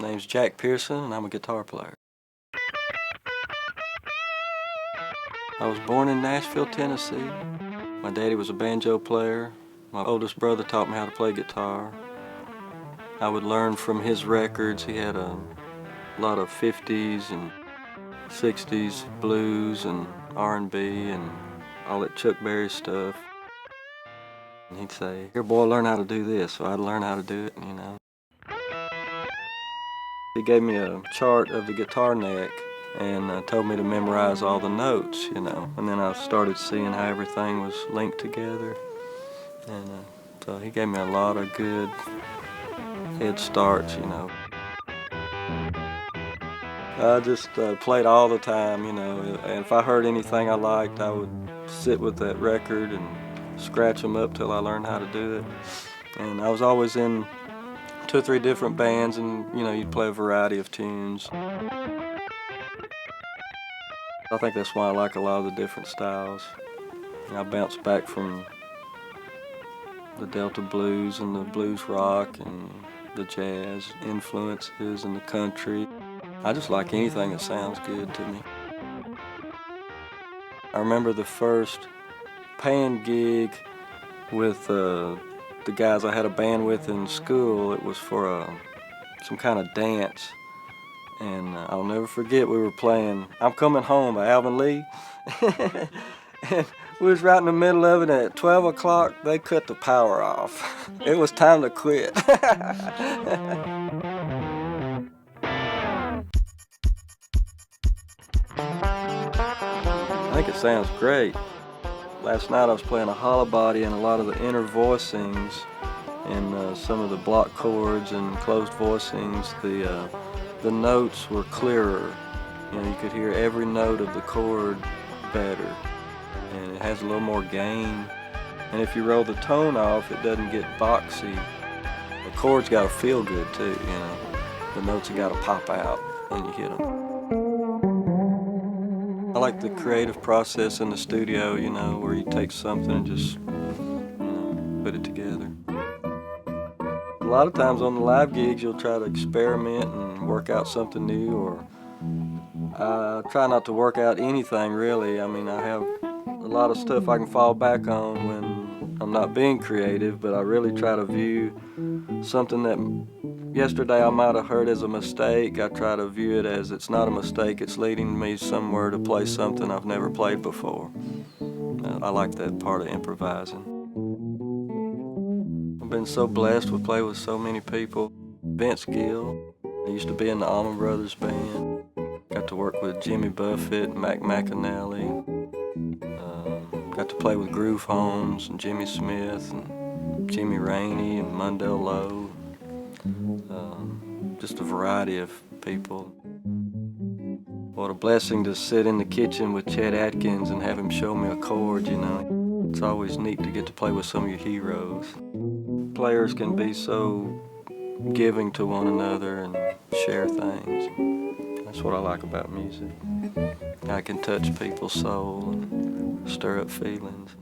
name's Jack Pearson, and I'm a guitar player. I was born in Nashville, Tennessee. My daddy was a banjo player. My oldest brother taught me how to play guitar. I would learn from his records. He had a lot of 50s and 60s blues and R&B and all that Chuck Berry stuff. And he'd say, "Here, boy, learn how to do this." So I'd learn how to do it, you know. He gave me a chart of the guitar neck and told me to memorize all the notes, you know. And then I started seeing how everything was linked together. And so he gave me a lot of good head starts, you know. I just played all the time, you know. And if I heard anything I liked, I would sit with that record and scratch them up till I learned how to do it. And I was always in 2 or 3 different bands, and you know, you'd play a variety of tunes. I think that's why I like a lot of the different styles. And I bounce back from the Delta blues and the blues rock and the jazz influences and the country. I just like anything that sounds good to me. I remember the first paying gig with the guys I had a band with in school. It was for some kind of dance. And I'll never forget, we were playing "I'm Coming Home" by Alvin Lee. And we was right in the middle of it, and at 12 o'clock, they cut the power off. It was time to quit. I think it sounds great. Last night I was playing a hollow body and a lot of the inner voicings and some of the block chords and closed voicings. The notes were clearer. You know, you could hear every note of the chord better. And it has a little more gain. And if you roll the tone off, it doesn't get boxy. The chords gotta feel good too, you know. The notes have gotta pop out when you hit them. I like the creative process in the studio, you know, where you take something and just, you know, put it together. A lot of times on the live gigs, you'll try to experiment and work out something new, or I try not to work out anything really. I mean, I have a lot of stuff I can fall back on when I'm not being creative, but I really try to view something that yesterday I might have heard as a mistake. I try to view it as it's not a mistake, it's leading me somewhere to play something I've never played before. I like that part of improvising. I've been so blessed to play with so many people. Vince Gill, I used to be in the Allman Brothers Band. Got to work with Jimmy Buffett, Mac McAnally. Got to play with Groove Holmes and Jimmy Smith and Jimmy Rainey and Mundell Lowe. Just a variety of people. What a blessing to sit in the kitchen with Chet Atkins and have him show me a chord, you know. It's always neat to get to play with some of your heroes. Players can be so giving to one another and share things. That's what I like about music. I can touch people's soul and stir up feelings.